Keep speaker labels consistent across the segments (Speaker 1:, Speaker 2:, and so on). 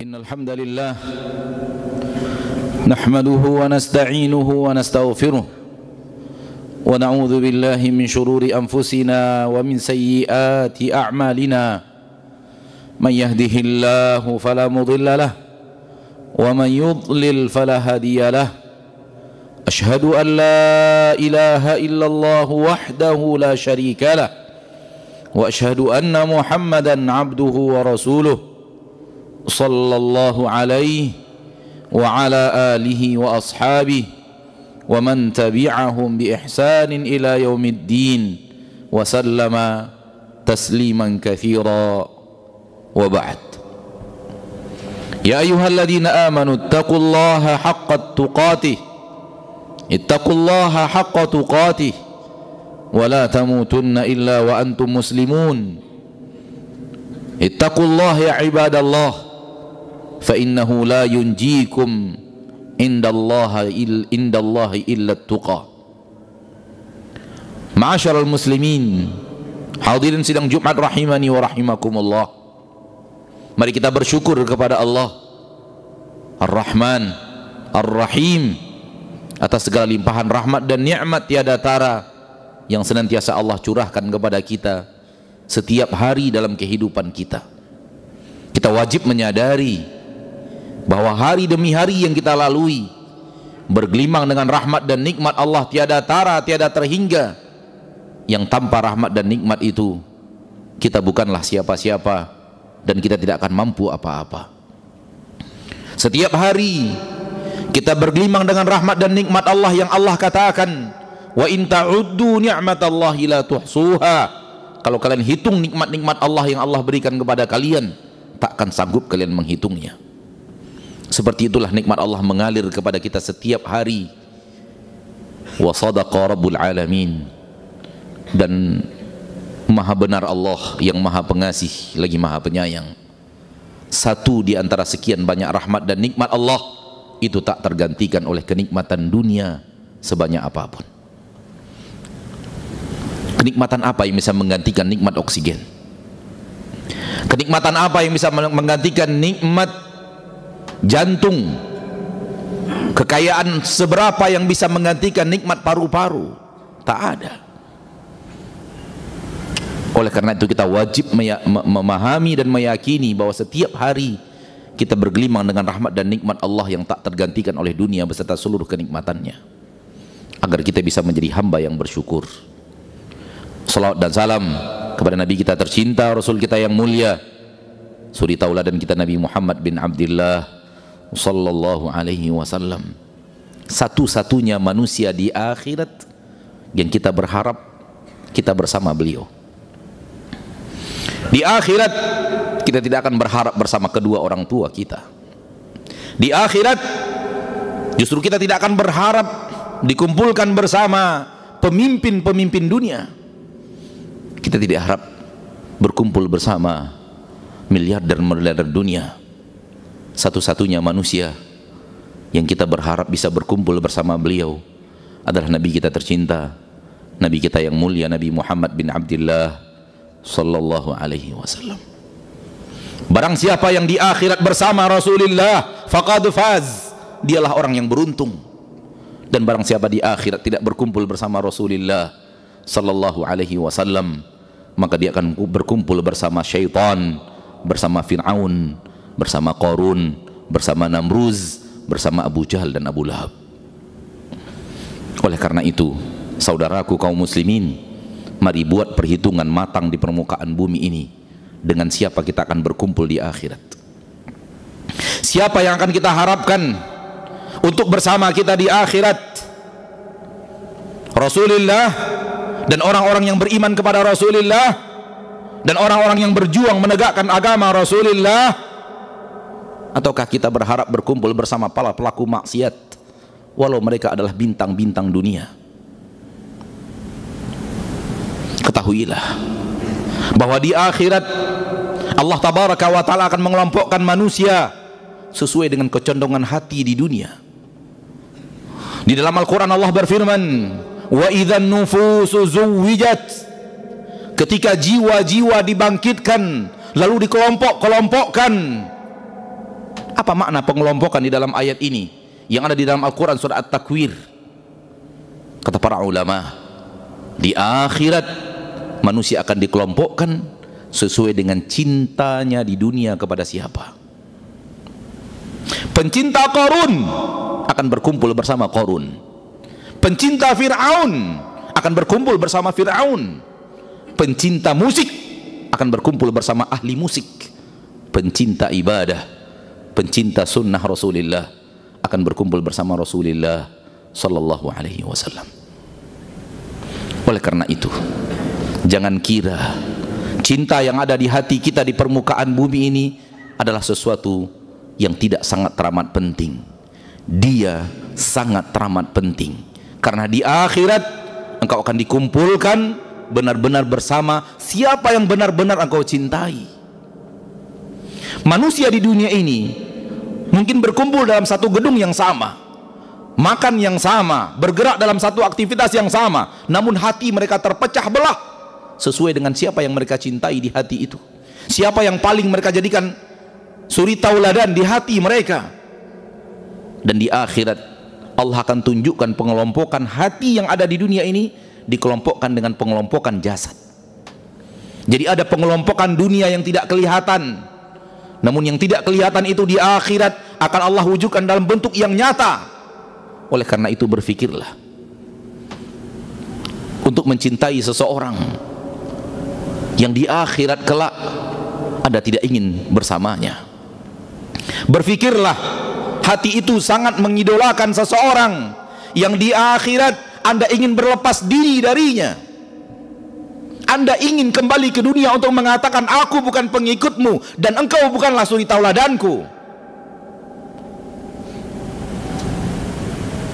Speaker 1: Innal hamdalillah nahmaduhu wa nasta'inuhu wa nastaghfiruh wa na'udzu billahi min shururi anfusina wa min sayyiati a'malina man yahdihillahu fala mudilla lahu wa man yudlil fala hadiya lahu ashhadu an la ilaha illallah wahdahu la syarika lahu wa ashhadu anna muhammadan abduhu wa rasuluh sallallahu alaihi wa ala alihi wa ashabihi wa man tabi'ahum bi ihsanin ila yaumiddin wa sallama tasliman katsira wa ba'd. Ya ayyuhalladzina amanu ittaqullaha haqqa tuqatih ittaqullaha haqqa tuqatih wa la tamutunna illa wa antum muslimun. Ittaqullaha ya ibadallah fa innahu la yunjikum indallahi illa tuqa. Ma'asyiral muslimin, hadirin sidang Jumat rahimani wa rahimakumullah. Mari kita bersyukur kepada Allah Ar-Rahman Ar-Rahim atas segala limpahan rahmat dan nikmat tiada tara yang senantiasa Allah curahkan kepada kita setiap hari dalam kehidupan kita. Kita wajib menyadari bahwa hari demi hari yang kita lalui bergelimang dengan rahmat dan nikmat Allah tiada tara, tiada terhingga, yang tanpa rahmat dan nikmat itu kita bukanlah siapa-siapa dan kita tidak akan mampu apa-apa. Setiap hari kita bergelimang dengan rahmat dan nikmat Allah yang Allah katakan, wa in ta'uddu ni'matallahi la tuhsuha. Kalau kalian hitung nikmat-nikmat Allah yang Allah berikan kepada kalian, takkan sanggup kalian menghitungnya. Seperti itulah nikmat Allah mengalir kepada kita setiap hari. Wa sadaqa rabbul alamin. Dan maha benar Allah yang maha pengasih lagi maha penyayang. Satu di antara sekian banyak rahmat dan nikmat Allah itu tak tergantikan oleh kenikmatan dunia sebanyak apapun. Kenikmatan apa yang bisa menggantikan nikmat oksigen? Kenikmatan apa yang bisa menggantikan nikmat jantung? Kekayaan seberapa yang bisa menggantikan nikmat paru-paru? Tak ada. Oleh karena itu kita wajib memahami dan meyakini bahwa setiap hari kita bergelimang dengan rahmat dan nikmat Allah yang tak tergantikan oleh dunia beserta seluruh kenikmatannya, agar kita bisa menjadi hamba yang bersyukur. Salawat dan salam kepada Nabi kita tercinta, Rasul kita yang mulia, suri tauladan kita Nabi Muhammad bin Abdullah sallallahu alaihi wasallam, satu-satunya manusia di akhirat yang kita berharap kita bersama beliau. Di akhirat kita tidak akan berharap bersama kedua orang tua kita. Di akhirat justru kita tidak akan berharap dikumpulkan bersama pemimpin-pemimpin dunia. Kita tidak harap berkumpul bersama miliarder-miliarder dunia. Satu-satunya manusia yang kita berharap bisa berkumpul bersama beliau adalah Nabi kita tercinta, Nabi kita yang mulia, Nabi Muhammad bin Abdullah sallallahu alaihi wasallam. Barang siapa yang di akhirat bersama Rasulullah faqad faz, dialah orang yang beruntung. Dan barang siapa di akhirat tidak berkumpul bersama Rasulullah sallallahu alaihi wasallam, maka dia akan berkumpul bersama syaitan, bersama Fir'aun, bersama Qarun, bersama Namruz, bersama Abu Jahal dan Abu Lahab. Oleh karena itu, saudaraku kaum muslimin, mari buat perhitungan matang di permukaan bumi ini dengan siapa kita akan berkumpul di akhirat. Siapa yang akan kita harapkan untuk bersama kita di akhirat? Rasulullah dan orang-orang yang beriman kepada Rasulullah dan orang-orang yang berjuang menegakkan agama Rasulullah, ataukah kita berharap berkumpul bersama para pelaku maksiat walau mereka adalah bintang-bintang dunia? Ketahuilah bahwa di akhirat Allah tabaraka wa ta'ala akan mengelompokkan manusia sesuai dengan kecondongan hati di dunia. Di dalam Al-Quran Allah berfirman, wa idzan nufusu zuwijat, ketika jiwa-jiwa dibangkitkan lalu dikelompok-kelompokkan, Apa makna pengelompokan di dalam ayat ini yang ada di dalam Al-Quran surah At-Takwir? Kata para ulama, di akhirat manusia akan dikelompokkan sesuai dengan cintanya di dunia kepada siapa. Pencinta Qarun akan berkumpul bersama Qarun. Pencinta Fir'aun akan berkumpul bersama Fir'aun. Pencinta musik akan berkumpul bersama ahli musik. Pencinta ibadah, pencinta sunnah Rasulullah akan berkumpul bersama Rasulullah sallallahu alaihi wasallam. Oleh karena itu, jangan kira cinta yang ada di hati kita di permukaan bumi ini adalah sesuatu yang tidak sangat teramat penting. Dia sangat teramat penting, karena di akhirat engkau akan dikumpulkan benar-benar bersama siapa yang benar-benar engkau cintai. Manusia di dunia ini mungkin berkumpul dalam satu gedung yang sama, makan yang sama, bergerak dalam satu aktivitas yang sama, namun hati mereka terpecah belah sesuai dengan siapa yang mereka cintai di hati itu, siapa yang paling mereka jadikan suri tauladan di hati mereka. Dan di akhirat Allah akan tunjukkan pengelompokan hati yang ada di dunia ini dikelompokkan dengan pengelompokan jasad. Jadi ada pengelompokan dunia yang tidak kelihatan, namun yang tidak kelihatan itu di akhirat akan Allah wujudkan dalam bentuk yang nyata. Oleh karena itu berfikirlah untuk mencintai seseorang yang di akhirat kelak Anda tidak ingin bersamanya. Berfikirlah, hati itu sangat mengidolakan seseorang yang di akhirat Anda ingin berlepas diri darinya. Anda ingin kembali ke dunia untuk mengatakan, aku bukan pengikutmu dan engkau bukanlah suri tauladanku.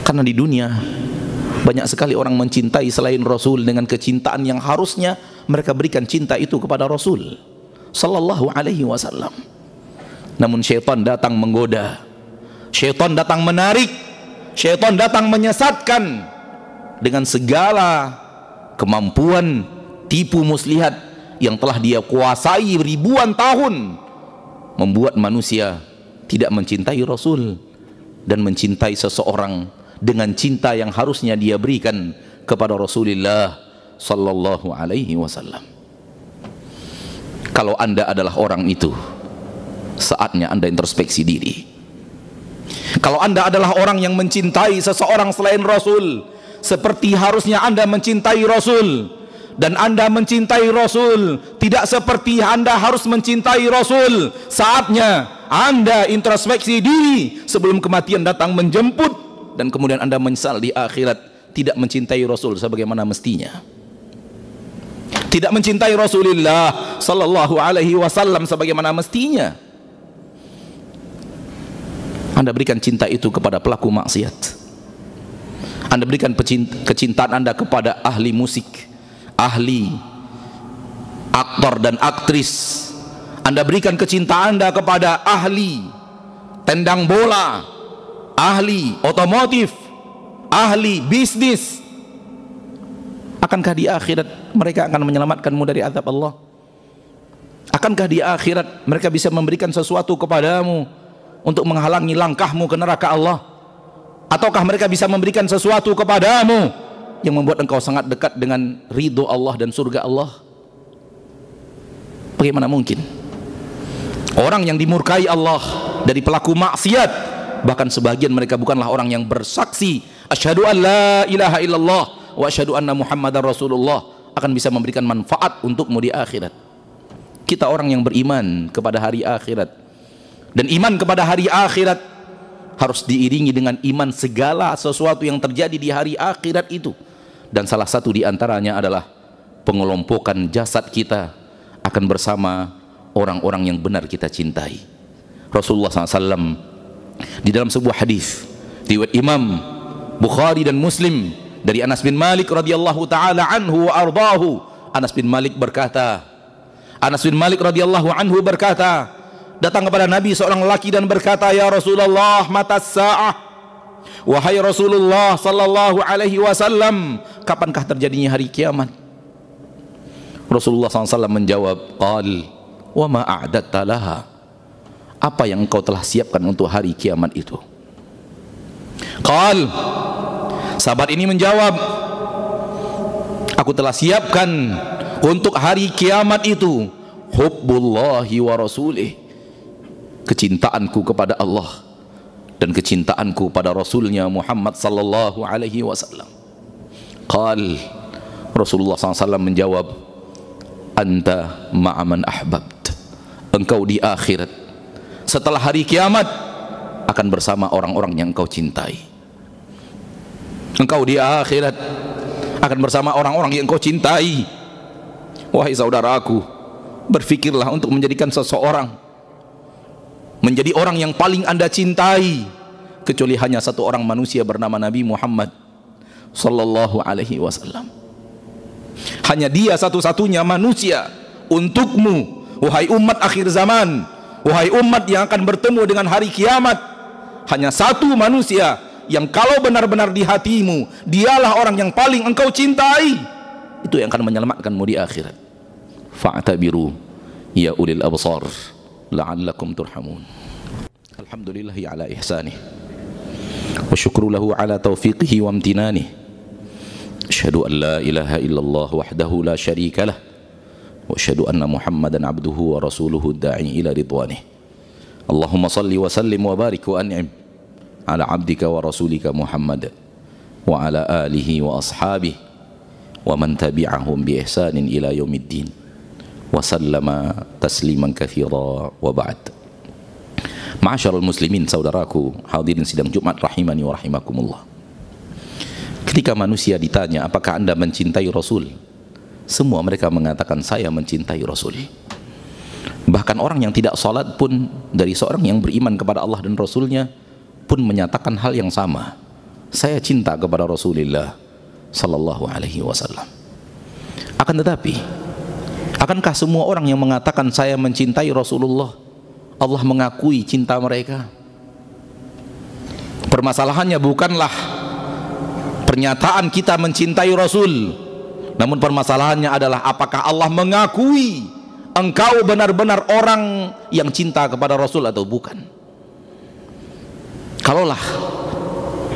Speaker 1: Karena di dunia banyak sekali orang mencintai selain Rasul dengan kecintaan yang harusnya mereka berikan cinta itu kepada Rasul sallallahu alaihi wasallam. Namun syaitan datang menggoda, syaitan datang menarik, syaitan datang menyesatkan dengan segala kemampuan tipu muslihat yang telah dia kuasai ribuan tahun, membuat manusia tidak mencintai Rasul dan mencintai seseorang dengan cinta yang harusnya dia berikan kepada Rasulullah sallallahu alaihi wasallam. Kalau Anda adalah orang itu, saatnya Anda introspeksi diri. Kalau Anda adalah orang yang mencintai seseorang selain Rasul, seperti harusnya Anda mencintai Rasul, dan Anda mencintai Rasul tidak seperti Anda harus mencintai Rasul, saatnya Anda introspeksi diri sebelum kematian datang menjemput, dan kemudian Anda menyesal di akhirat tidak mencintai Rasul sebagaimana mestinya, tidak mencintai Rasulullah sallallahu alaihi wasallam sebagaimana mestinya. Anda berikan cinta itu kepada pelaku maksiat, Anda berikan kecintaan Anda kepada ahli musik, ahli aktor dan aktris, Anda berikan kecintaan Anda kepada ahli tendang bola, ahli otomotif, ahli bisnis. Akankah di akhirat mereka akan menyelamatkanmu dari azab Allah? Akankah di akhirat mereka bisa memberikan sesuatu kepadamu untuk menghalangi langkahmu ke neraka Allah? Ataukah mereka bisa memberikan sesuatu kepadamu yang membuat engkau sangat dekat dengan ridho Allah dan surga Allah? Bagaimana mungkin orang yang dimurkai Allah dari pelaku maksiat, bahkan sebagian mereka bukanlah orang yang bersaksi asyhadu an la ilaha illallah wa asyhadu anna muhammadar rasulullah, akan bisa memberikan manfaat untukmu di akhirat. Kita orang yang beriman kepada hari akhirat, dan iman kepada hari akhirat harus diiringi dengan iman segala sesuatu yang terjadi di hari akhirat itu. Dan salah satu di antaranya adalah pengelompokan jasad kita akan bersama orang-orang yang benar kita cintai. Rasulullah SAW di dalam sebuah hadis riwayat Imam Bukhari dan Muslim dari Anas bin Malik radhiyallahu taala anhu wa ardahu, Anas bin Malik radhiyallahu anhu berkata, datang kepada Nabi seorang lelaki dan berkata, ya Rasulullah, matas sa'ah, wahai Rasulullah sallallahu alaihi wasallam, kapankah terjadinya hari kiamat? Rasulullah SAW menjawab, qal wa ma a'datta laha, Apa yang engkau telah siapkan untuk hari kiamat itu? Qal, sahabat ini menjawab, aku telah siapkan untuk hari kiamat itu hubbullahi wa rasulih, kecintaanku kepada Allah dan kecintaanku pada Rasulnya Muhammad sallallahu alaihi wasallam. Qal, Rasulullah SAW menjawab, anta ma'aman ahbabt, engkau di akhirat setelah hari kiamat akan bersama orang-orang yang engkau cintai. Engkau di akhirat akan bersama orang-orang yang engkau cintai. Wahai saudaraku, berfikirlah untuk menjadikan seseorang menjadi orang yang paling Anda cintai, kecuali hanya satu orang manusia bernama Nabi Muhammad sallallahu alaihi wasallam. Hanya dia satu-satunya manusia untukmu, wahai umat akhir zaman, wahai umat yang akan bertemu dengan hari kiamat. Hanya satu manusia yang kalau benar-benar di hatimu dialah orang yang paling engkau cintai, itu yang akan menyelamatkanmu di akhirat. Fa'tabiru ya ulil absar la'allakum turhamun. Alhamdulillahi ala ihsanih wa syukru lahu ala taufiqihi wa amtinanih. Asyhadu an la ilaha illallah wahdahu la syarika lah wa asyhadu anna Muhammadan abduhu wa rasuluhu da'i ila ridwanih. Allahumma salli wa sallim wa barik wa an'im ala abdika wa rasulika Muhammad wa ala alihi wa ashabihi wa man tabi'ahum bi ihsanin ila yaumiddin wa sallama tasliman katsira wa ba'd. Ma'asyiral muslimin, saudaraku hadirin sidang Jumat rahimani wa rahimakumullah. Ketika manusia ditanya apakah Anda mencintai Rasul, semua mereka mengatakan saya mencintai Rasul. Bahkan orang yang tidak salat pun dari seorang yang beriman kepada Allah dan Rasulnya pun menyatakan hal yang sama, saya cinta kepada Rasulullah sallallahu alaihi wasallam. Akan tetapi, akankah semua orang yang mengatakan saya mencintai Rasulullah, Allah mengakui cinta mereka? Permasalahannya bukanlah pernyataan kita mencintai Rasul, namun permasalahannya adalah apakah Allah mengakui engkau benar-benar orang yang cinta kepada Rasul atau bukan. Kalaulah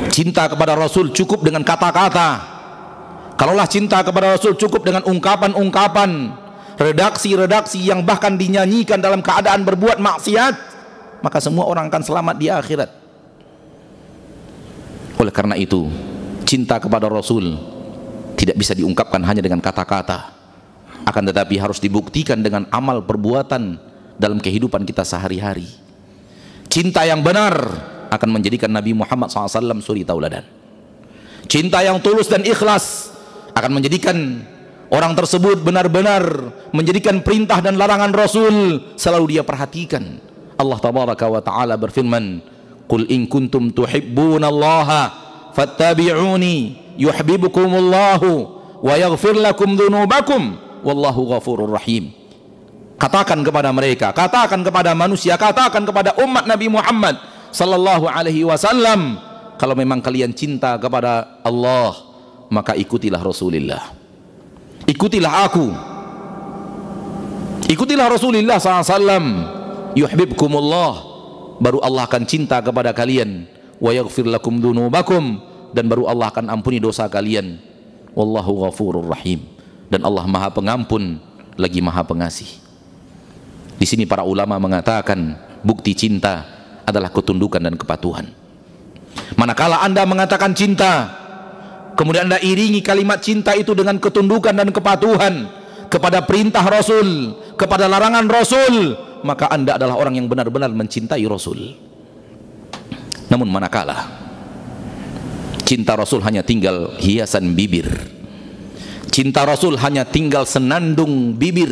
Speaker 1: cinta kepada Rasul cukup dengan kata-kata, kalaulah cinta kepada Rasul cukup dengan ungkapan-ungkapan, redaksi-redaksi yang bahkan dinyanyikan dalam keadaan berbuat maksiat, maka semua orang akan selamat di akhirat. Oleh karena itu, cinta kepada Rasul tidak bisa diungkapkan hanya dengan kata-kata, akan tetapi harus dibuktikan dengan amal perbuatan dalam kehidupan kita sehari-hari. Cinta yang benar akan menjadikan Nabi Muhammad SAW suri tauladan. Cinta yang tulus dan ikhlas akan menjadikan orang tersebut benar-benar menjadikan perintah dan larangan Rasul selalu dia perhatikan. Allah tabaraka wa ta'ala berfirman, qul in kuntum tuhibbunallaha fattabi'uni yuhibbukumullahu wa yaghfir lakum dhunubakum wallahu ghafurur rahim. Katakan kepada mereka, katakan kepada manusia, katakan kepada umat Nabi Muhammad sallallahu alaihi wasallam, kalau memang kalian cinta kepada Allah, maka ikutilah Rasulullah, ikutilah aku, ikutilah Rasulullah SAW. Yuhibbukumullah, baru Allah akan cinta kepada kalian. Wa yaghfir lakum dhunubakum, dan baru Allah akan ampuni dosa kalian. Wallahu ghafurur rahim, dan Allah Maha Pengampun lagi Maha Pengasih. Di sini para ulama mengatakan bukti cinta adalah ketundukan dan kepatuhan. Manakala Anda mengatakan cinta, kemudian Anda iringi kalimat cinta itu dengan ketundukan dan kepatuhan kepada perintah Rasul, kepada larangan Rasul, maka Anda adalah orang yang benar-benar mencintai Rasul. Namun manakala cinta Rasul hanya tinggal hiasan bibir, cinta Rasul hanya tinggal senandung bibir,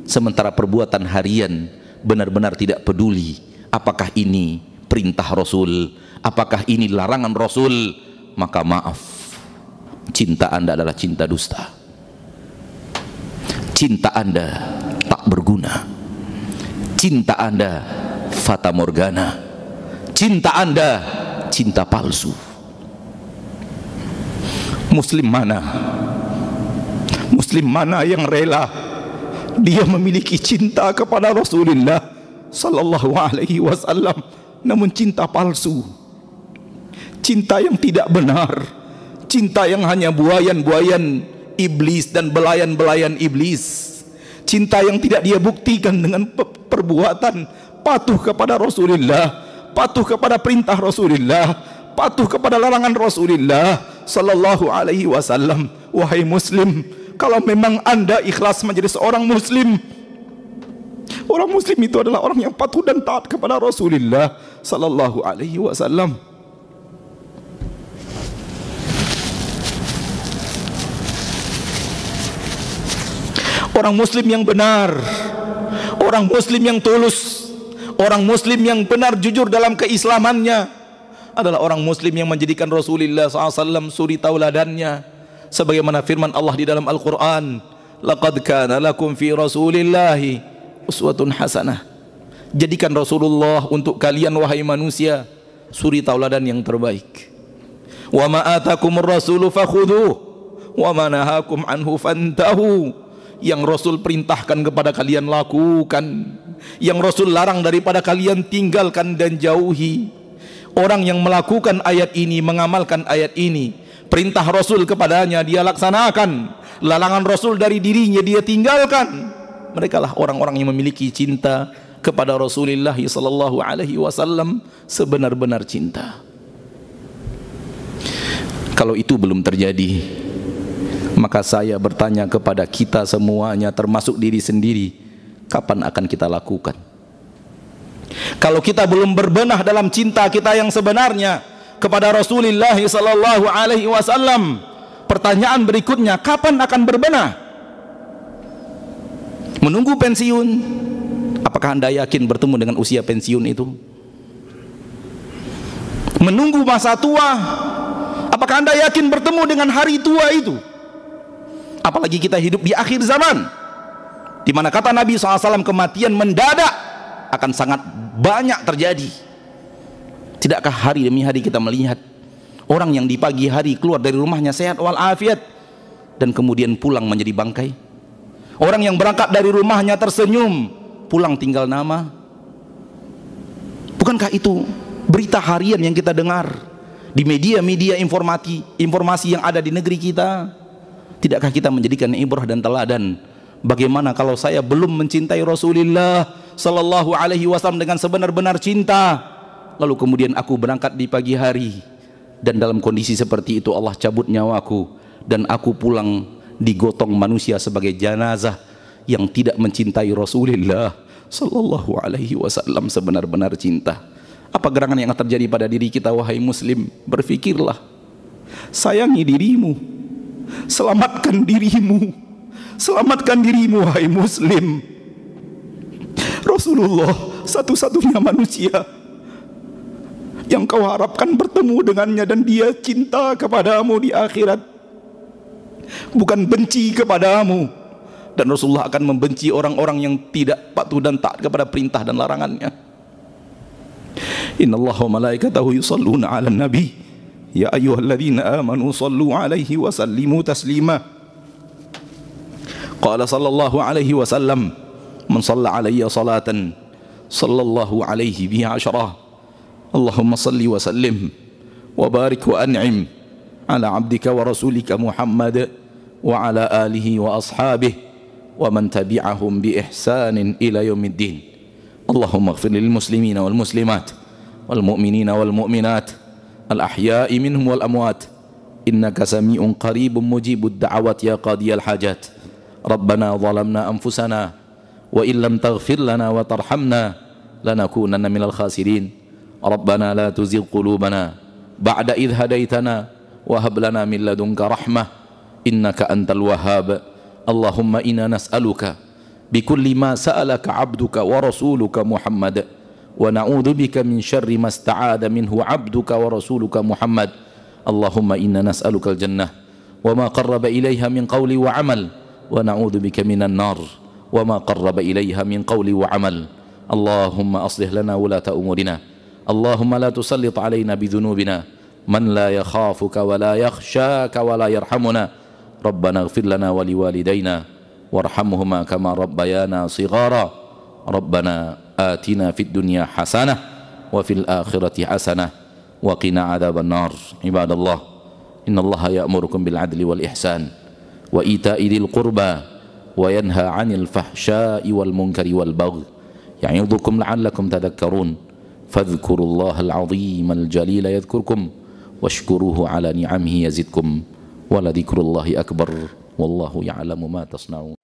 Speaker 1: sementara perbuatan harian benar-benar tidak peduli apakah ini perintah Rasul, apakah ini larangan Rasul, maka maaf, cinta Anda adalah cinta dusta. Cinta Anda tak berguna. Cinta Anda fata morgana. Cinta Anda cinta palsu. Muslim mana yang rela dia memiliki cinta kepada Rasulullah
Speaker 2: sallallahu alaihi wasallam, namun cinta palsu, cinta yang tidak benar, cinta yang hanya buayan-buayan iblis dan belayan-belayan iblis, cinta yang tidak dia buktikan dengan perbuatan patuh kepada Rasulullah, patuh kepada perintah Rasulullah, patuh kepada larangan Rasulullah sallallahu alaihi wasallam. Wahai muslim, kalau memang Anda ikhlas menjadi seorang muslim, orang muslim itu adalah orang yang patuh dan taat kepada Rasulullah sallallahu alaihi wasallam. Orang muslim yang benar, orang muslim yang tulus, orang muslim yang benar jujur dalam keislamannya adalah orang muslim yang menjadikan Rasulullah SAW suri tauladannya. Sebagaimana firman Allah di dalam Al-Quran, laqad kana lakum fi rasulillahi uswatun hasanah. Jadikan Rasulullah untuk kalian wahai manusia suri tauladan yang terbaik. Wa ma atakumur rasulu fakhudhuh wa ma nahakum anhu fantahu. Yang Rasul perintahkan kepada kalian lakukan, yang Rasul larang daripada kalian tinggalkan dan jauhi. Orang yang melakukan ayat ini, mengamalkan ayat ini, perintah Rasul kepadanya dia laksanakan, larangan Rasul dari dirinya dia tinggalkan, mereka lah orang-orang yang memiliki cinta kepada Rasulullah sallallahu alaihi wasallam sebenar-benar cinta. Kalau itu belum terjadi, maka saya bertanya kepada kita semuanya, termasuk diri sendiri, kapan akan kita lakukan? Kalau kita belum berbenah dalam cinta kita yang sebenarnya kepada Rasulullah sallallahu alaihi wasallam, pertanyaan berikutnya, kapan akan berbenah? Menunggu pensiun? Apakah Anda yakin bertemu dengan usia pensiun itu? Menunggu masa tua? Apakah Anda yakin bertemu dengan hari tua itu? Apalagi kita hidup di akhir zaman, di mana kata Nabi SAW, kematian mendadak akan sangat banyak terjadi. Tidakkah hari demi hari kita melihat orang yang di pagi hari keluar dari rumahnya sehat walafiat dan kemudian pulang menjadi bangkai? Orang yang berangkat dari rumahnya tersenyum, pulang tinggal nama. Bukankah itu berita harian yang kita dengar di media-media informasi yang ada di negeri kita? Tidakkah kita menjadikan ibrah dan teladan? Bagaimana kalau saya belum mencintai Rasulullah sallallahu alaihi wasallam dengan sebenar-benar cinta, lalu kemudian aku berangkat di pagi hari dan dalam kondisi seperti itu Allah cabut nyawaku dan aku pulang digotong manusia sebagai jenazah yang tidak mencintai Rasulullah sallallahu alaihi wasallam sebenar-benar cinta. Apa gerangan yang terjadi pada diri kita wahai muslim? Berfikirlah, sayangi dirimu, selamatkan dirimu, selamatkan dirimu wahai muslim. Rasulullah satu-satunya manusia yang kau harapkan bertemu dengannya dan dia cinta kepadamu di akhirat, bukan benci kepadamu. Dan Rasulullah akan membenci orang-orang yang tidak patuh dan taat kepada perintah dan larangannya. Innallaha wa malaikatahu yusalluna 'alan nabi ya ayyuhalladzina amanu sallu 'alaihi wa sallimu taslima. Qala sallallahu alaihi wasallam, man shalla 'alayya salatan sallallahu alaihi biha 'ashra. Allahumma salli wa sallim wa barik wa an'im ala 'abdika wa rasulika Muhammad wa ala alihi wa ashabihi wa man tabi'ahum bi ihsanin ila yaumiddin. Allahumma ighfir lil muslimina wal muslimat wal mu'minina wal mu'minat al ahya'i minhum wal amwat innaka sami'un qaribun mujibud da'awat ya qadiyal hajat. Rabbana zalamna anfusana wa illam taghfir lana wa tarhamna lanakunanna minal khasirin. Rabbana la tuzigh qulubana ba'da idh hadaitana wa hab lana min ladunka rahmah innaka antal wahhab. Allahumma inna nas'aluka bikulli ma sa'alaka 'abduka wa rasuluka Muhammad wa na'udzubika min syarri ma ista'adha minhu 'abduka wa rasuluka Muhammad. Allahumma inna nas'aluka al-jannah wa ma qarraba ilaiha min qawli wa 'amal wa na'udzubika minan nar wa ma qarraba ilaiha min qawli wa 'amal. Allahumma aslih lana wulata umurina. Allahumma la tusallit 'alaina bidhunubina man la yakhafuka wa la yakhshaka wa la yarhamuna. Rabbana ighfir lana wa liwalidayna warhamhuma kama rabbayana shighara. Rabbana
Speaker 1: آتنا في الدنيا حسنة وفي الآخرة حسنة وقنا عذاب النار. عباد الله، إن الله يأمركم بالعدل والإحسان وإيتاء ذي القربى وينهى عن الفحشاء والمنكر والبغي يعظكم لعلكم تذكرون. فاذكروا الله العظيم الجليل يذكركم واشكروه على نعمه يزدكم ولذكر الله أكبر والله يعلم ما تصنعون.